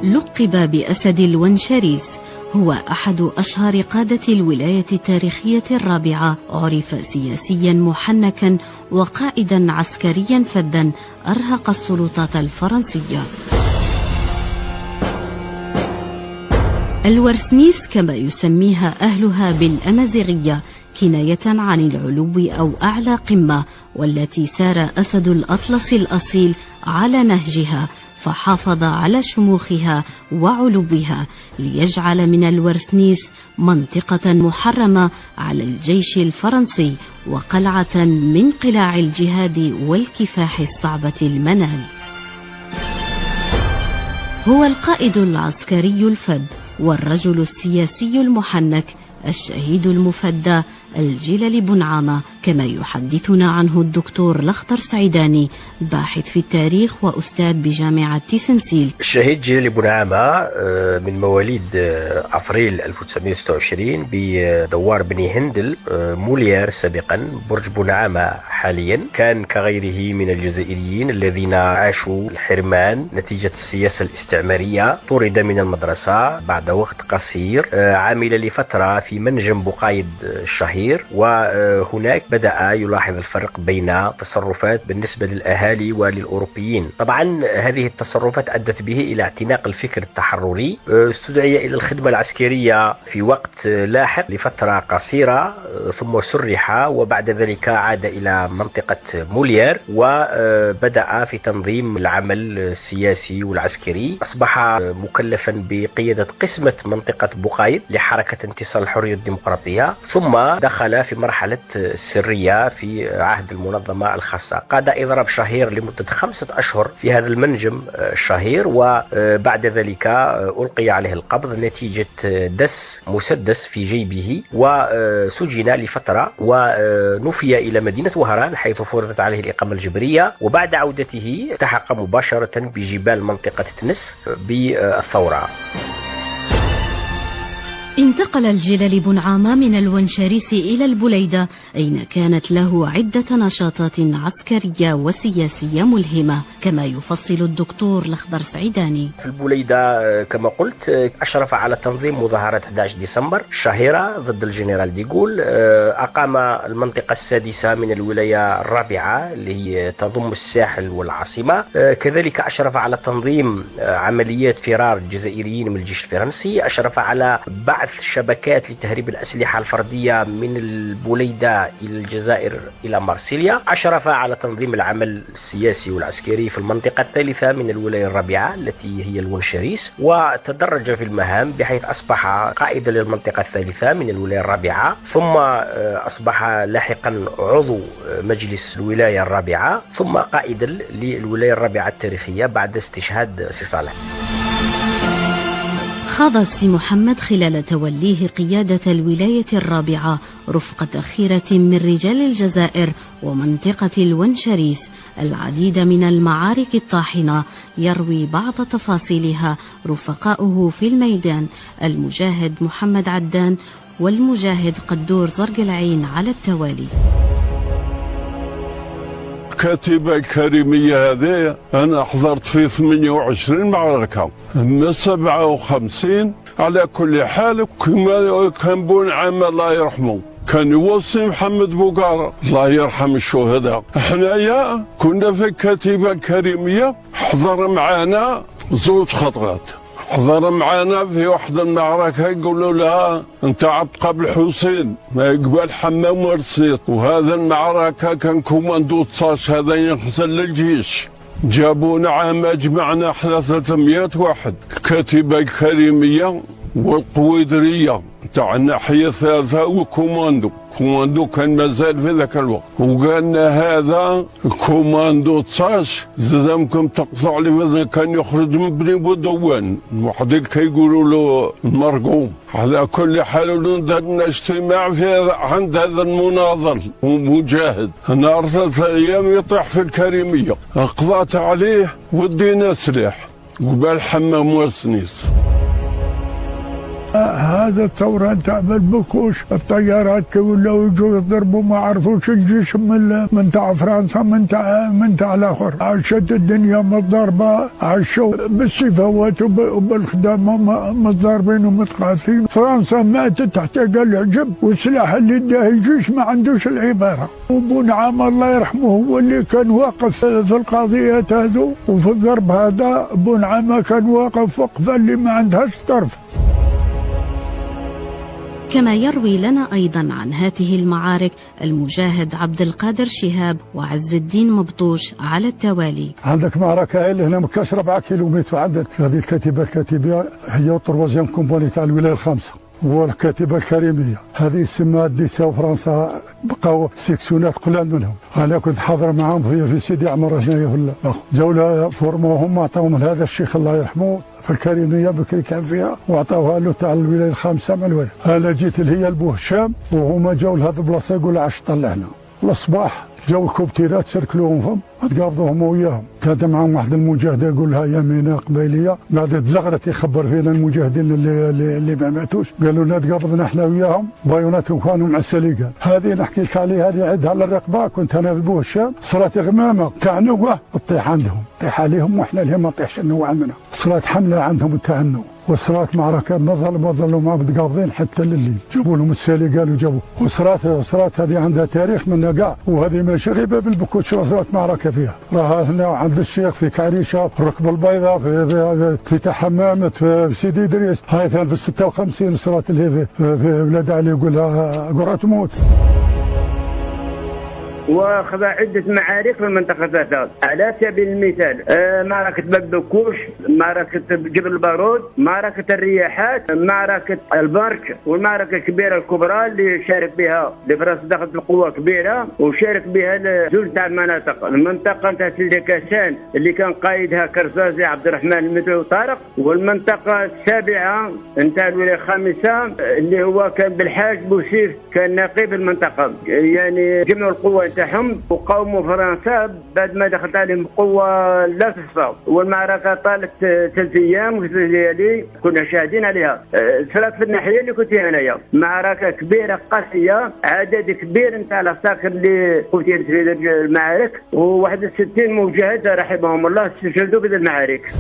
لقب بأسد الونشريس، هو أحد أشهر قادة الولاية التاريخية الرابعة. عرف سياسيا محنكا وقائدا عسكريا فذا أرهق السلطات الفرنسية. الورسنيس كما يسميها أهلها بالأمازيغية، كناية عن العلو أو أعلى قمة، والتي سار أسد الأطلس الأصيل على نهجها، فحافظ على شموخها وعلوها ليجعل من الورسنيس منطقة محرمة على الجيش الفرنسي وقلعة من قلاع الجهاد والكفاح الصعبة المنال. هو القائد العسكري الفذ والرجل السياسي المحنك الشهيد المفدى الجلل بنعامة، كما يحدثنا عنه الدكتور الأخضر سعيداني، باحث في التاريخ وأستاذ بجامعة تيسنسيل. الشهيد جلل بنعامة من مواليد أفريل 1926 بدوار بني هندل، موليير سابقا، برج بنعامة حاليا. كان كغيره من الجزائريين الذين عاشوا الحرمان نتيجة السياسة الاستعمارية. طرد من المدرسة بعد وقت قصير، عمل لفترة في منجم بقايد الشهير، وهناك بدأ يلاحظ الفرق بين تصرفات بالنسبة للأهالي وللأوروبيين. طبعا هذه التصرفات أدت به إلى اعتناق الفكر التحرري. استدعي إلى الخدمة العسكرية في وقت لاحق لفترة قصيرة، ثم سرح، وبعد ذلك عاد إلى منطقة موليير وبدأ في تنظيم العمل السياسي والعسكري. أصبح مكلفا بقيادة قسمة منطقة بقايد لحركة انتصار الحرية الديمقراطية، ثم دخل في مرحلة السرية في عهد المنظمة الخاصة. قاد إضراب شهير لمدة 5 أشهر في هذا المنجم الشهير، وبعد ذلك ألقي عليه القبض نتيجة مسدس في جيبه، وسجن لفترة ونفي إلى مدينة وهران حيث فرضت عليه الإقامة الجبرية. وبعد عودته التحق مباشرة بجبال منطقة تنس بالثورة. انتقل الجلل بنعامة من الونشريس إلى البليدة، أين كانت له عدة نشاطات عسكرية وسياسية ملهمة، كما يفصل الدكتور الأخضر سعيداني. في البليدة كما قلت أشرف على تنظيم مظاهرة 11 ديسمبر الشهيرة ضد الجنرال ديغول. أقام المنطقة السادسة من الولاية الرابعة اللي هي تضم الساحل والعاصمة. كذلك أشرف على تنظيم عمليات فرار الجزائريين من الجيش الفرنسي. أشرف على بعث شبكات لتهريب الأسلحة الفردية من البليدة إلى الجزائر إلى مارسيليا. أشرف على تنظيم العمل السياسي والعسكري في المنطقة الثالثة من الولاية الرابعة التي هي الونشريس، وتدرج في المهام بحيث أصبح قائدا للمنطقة الثالثة من الولاية الرابعة، ثم أصبح لاحقا عضو مجلس الولاية الرابعة، ثم قائدا للولاية الرابعة التاريخية بعد استشهاد سي صالح. خاض السي محمد خلال توليه قيادة الولاية الرابعة رفقة خيرة من رجال الجزائر ومنطقة الونشريس العديد من المعارك الطاحنة، يروي بعض تفاصيلها رفقاؤه في الميدان، المجاهد محمد عدان والمجاهد قدور زرق العين على التوالي. الكتيبة الكريمية هذه أنا حضرت في 28 معركة من 57. على كل حال كما كان بنعامة الله يرحمه كان يوصي محمد بوقارة الله يرحم الشهداء. احنايا كنا في الكتيبة الكريمية، حضر معنا 2 خطرات. حضر معنا في واحد المعركة يقولوا لها انت عبد قبل حسين ما يقبل حمام ورسيط، وهذا المعركة كان كوماندو 19 هذا ينحسن للجيش. جابونا عام جمعنا احنا 300 واحد، الكتيبة الكريمية والقويدرية تاع الناحية الثالثة وكوماندو. كوماندو كان مازال في ذاك الوقت، وقالنا هذا كوماندو 19 زعمكم تقطع لي كان يخرج من بني بودوان، واحد كيقولوا له المرقوم. على كل حال درنا اجتماع في عند هذا المناضل ومجاهد، نهار 3 أيام يطيح في الكريمية، قضات عليه ودينا سلاح قبال حمام وسنيس. هذا الثورة تاع بالبكوش، الطيارات ولاو يجوا يضربوا ما عرفوش الجيش من تاع فرنسا من تاع الاخر. عاشت الدنيا متضربة، عاشوا بالسفوات وبالخدامة متضاربين ومتقاتلين. فرنسا ماتت تحت قل عجب، والسلاح اللي داه الجيش ما عندوش العبارة. وبونعام الله يرحمه هو اللي كان واقف في القضيات هذو وفي الضرب هذا. بونعام كان واقف وقفة اللي ما عندهاش طرف. كما يروي لنا أيضا عن هذه المعارك المجاهد عبد القادر شهاب وعز الدين مبطوش على التوالي. عندك معركة اللي هنا مكاش 4 كيلومتر وعدت. هذه الكتيبة هي طروازيام كومباني تاع الولاية الخامسة، والكتيبة الكريمية هذه سمات ديسا وفرنسا، بقاو سيكسيونات قلال منهم. أنا كنت حاضر معاهم في سيدي عمر هنايا في جولة فورموهم، عطاهم هذا الشيخ الله يرحمه في الكريمية بكري كان فيها، وعطاوها له تاع الولاية الخامسة من الولاية. أنا جيت لهي لبو هشام وهما جاو لهذه البلاصة يقول عاش طلعنا. الصباح جاو الكوبتيرات سركلوهم فهم تقابضوهم وياهم. كانت معهم واحد المجاهده يقول لها يمينه قبيليه، قاعده تزغرت يخبر فينا المجاهدين اللي ما ماتوش، قالوا لنا تقابضنا احنا وياهم بايوناتهم كانوا مع السليقه. هذه نحكي لك عليها هذه عدها للرقبه. كنت انا في بو هشام، صارت غمامه تاع نوه تطيح عندهم، تطيح عليهم واحنا اللي ما نطيحش النوه عندنا. صارت حمله عندهم تاع النوه، وصارت معركه ما ظلوا معهم متقابضين حتى لليل. جابوا لهم السالي قالوا جابوا، وصارت هذه عندها تاريخ منها كاع، وهذه ماشي غير بالبكوش، صارت معركة فيها. راها هنا عند الشيخ في كعريشه، في الركبه البيضاء، في تحمامة، في سيدي ادريس. هاي في 56 صارت اللي في ولاد علي يقولها قرة موت. وخذ عدة معارك في المنطقة ذاتها. على سبيل المثال معركة بكوش، معركة جبل البارود، معركة الرياحات، معركة البرك، والمعركة الكبيرة الكبرى اللي شارك بها فرنسا دخلت القوة كبيرة وشارك بها زوج تاع المنطقة تاع سيدي كاسان اللي كان قائدها كرزازي عبد الرحمن المدعو طارق، والمنطقة السابعة نتاع الولاية الخامسة اللي هو كان بالحاج بوسيف كان نقيب المنطقة. يعني جمعوا القوة تاعهم وقاوموا فرنسا بعد ما دخلت عليهم قوة لا تحصى، والمعركة طالت 3 أيام و3 ليالي كنا شاهدين عليها. صارت في الناحية اللي كنت هنايا معركة كبيرة قاسية، عدد كبير نتاع العساكر اللي قتلوا في هذه المعارك، و61 مجاهد رحمهم الله استشهدوا بهذه المعارك.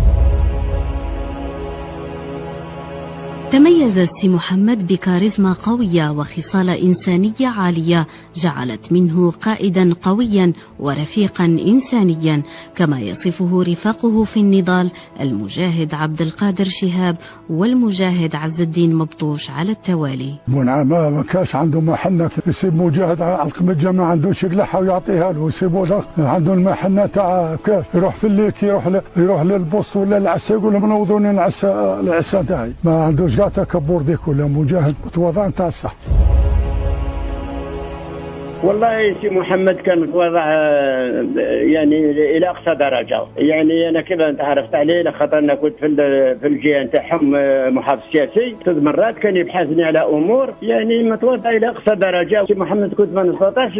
تميز السي محمد بكاريزما قوية وخصال إنسانية عالية جعلت منه قائدا قويا ورفيقا إنسانيا، كما يصفه رفاقه في النضال المجاهد عبد القادر شهاب والمجاهد عز الدين مبطوش على التوالي. بونعام ما كاش عنده محنة، يسيب مجاهد على القمجة ما عندوش يقلعها ويعطيها له، يسيبوا له عنده المحنة تاع كاش، يروح في الليك يروح للبوست ولا العسا يقول لهم نوضوني العسا تاعي، ما عندوش تكبر ذيك ولا مجاهد متواضع تاع الصح. والله سي محمد كان متواضع يعني الى اقصى درجه. يعني انا كذا انت عرفت عليه لخاطر انا كنت في الجهه نتاعهم محافظ سياسي، 3 مرات كان يبحثني على امور، يعني متواضع الى اقصى درجه. سي محمد كنت ما نستطيعش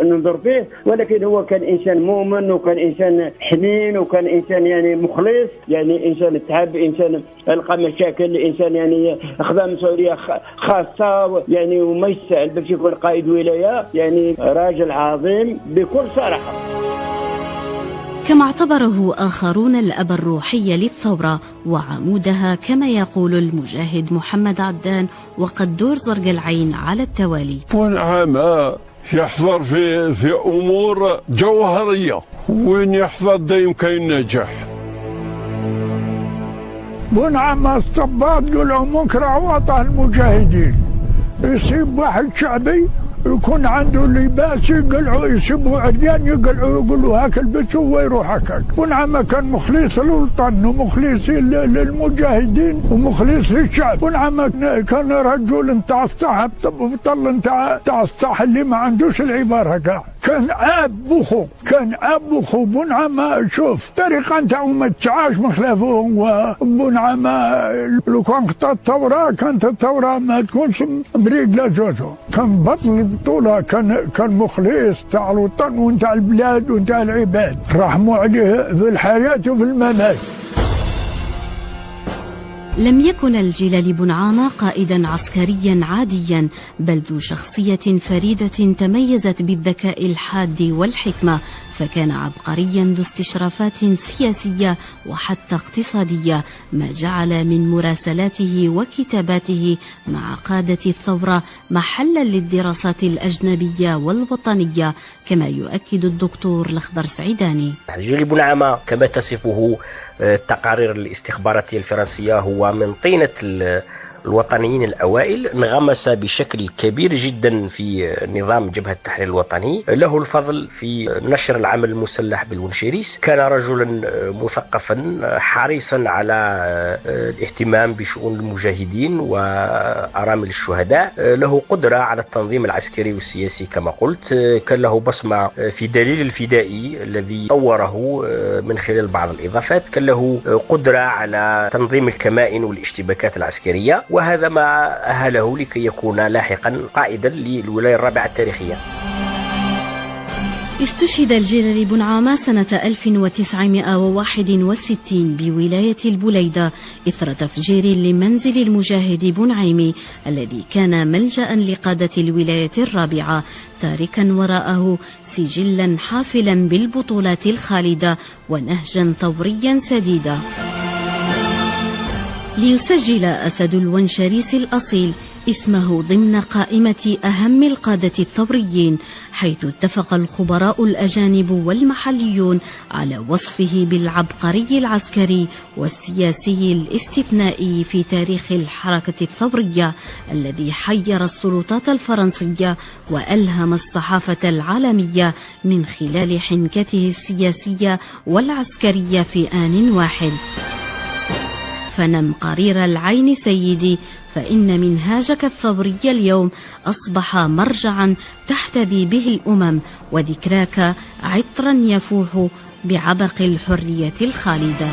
ننظر فيه، ولكن هو كان انسان مؤمن وكان انسان حنين وكان انسان يعني مخلص، يعني انسان تعب، انسان لقى مشاكل، انسان يعني اخذ مسؤوليه خاصه يعني وما يستاهل باش يكون قائد ولايه، يعني راجل عظيم بكل صراحة. كما اعتبره آخرون الأب الروحي للثورة وعمودها كما يقول المجاهد محمد عدان وقدور زرق العين على التوالي. بونعام يحضر في أمور جوهرية، وين يحضر دايم كاين نجاح. بونعام الصباط يقولوا منكر عواطه المجاهدين، يصيب واحد شعبي يكون عنده لباس يقلعوا، يسيبوا عريان يقلعوا يقولوا هاك البسوا ويروح هكاك. بونعام كان مخلص للوطن ومخلص للمجاهدين ومخلص للشعب. بونعام كان رجل نتاع الصح، بطل نتاع الصح اللي ما عندوش العباره كاع. كان اب بوخو، كان اب بوخو. بونعام شوف طريقه نتاعو ما تسعاش من خلافهم. وبونعام لو كان خطا الثوره كانت الثوره ما تكونش بريد لا جوجو، كان بطل البطولة، كان مخلص تاع الوطن ونتاع البلاد ونتاع العباد، رحموا عليه في الحياة وفي الممات. لم يكن الجلال بن عامة قائدا عسكريا عاديا، بل ذو شخصية فريدة تميزت بالذكاء الحاد والحكمة، فكان عبقريا ذو استشرافات سياسية وحتى اقتصادية، ما جعل من مراسلاته وكتاباته مع قادة الثورة محلا للدراسات الأجنبية والوطنية، كما يؤكد الدكتور الأخضر سعيداني. الجلال بن عامة كما تصفه التقارير الاستخباراتية الفرنسية هو من طينة الوطنيين الأوائل، انغمس بشكل كبير جدا في نظام جبهة التحرير الوطني، له الفضل في نشر العمل المسلح بالونشيريس، كان رجلا مثقفا حريصا على الاهتمام بشؤون المجاهدين وأرامل الشهداء، له قدرة على التنظيم العسكري والسياسي كما قلت، كان له بصمة في دليل الفدائي الذي طوره من خلال بعض الإضافات، كان له قدرة على تنظيم الكمائن والاشتباكات العسكرية، وهذا ما أهله لكي يكون لاحقا قائدا للولاية الرابعة التاريخية. استشهد الجلال بن عامة سنة 1961 بولاية البليدة إثر تفجير لمنزل المجاهد بن عيمي الذي كان ملجأ لقادة الولاية الرابعة، تاركا وراءه سجلا حافلا بالبطولات الخالدة ونهجا ثوريا سديدا. ليسجل أسد الونشريس الأصيل اسمه ضمن قائمة أهم القادة الثوريين، حيث اتفق الخبراء الأجانب والمحليون على وصفه بالعبقري العسكري والسياسي الاستثنائي في تاريخ الحركة الثورية، الذي حير السلطات الفرنسية وألهم الصحافة العالمية من خلال حنكته السياسية والعسكرية في آن واحد. فنم قرير العين سيدي، فإن منهاجك الثوري اليوم أصبح مرجعا تحتذي به الأمم، وذكراك عطرا يفوح بعبق الحرية الخالدة.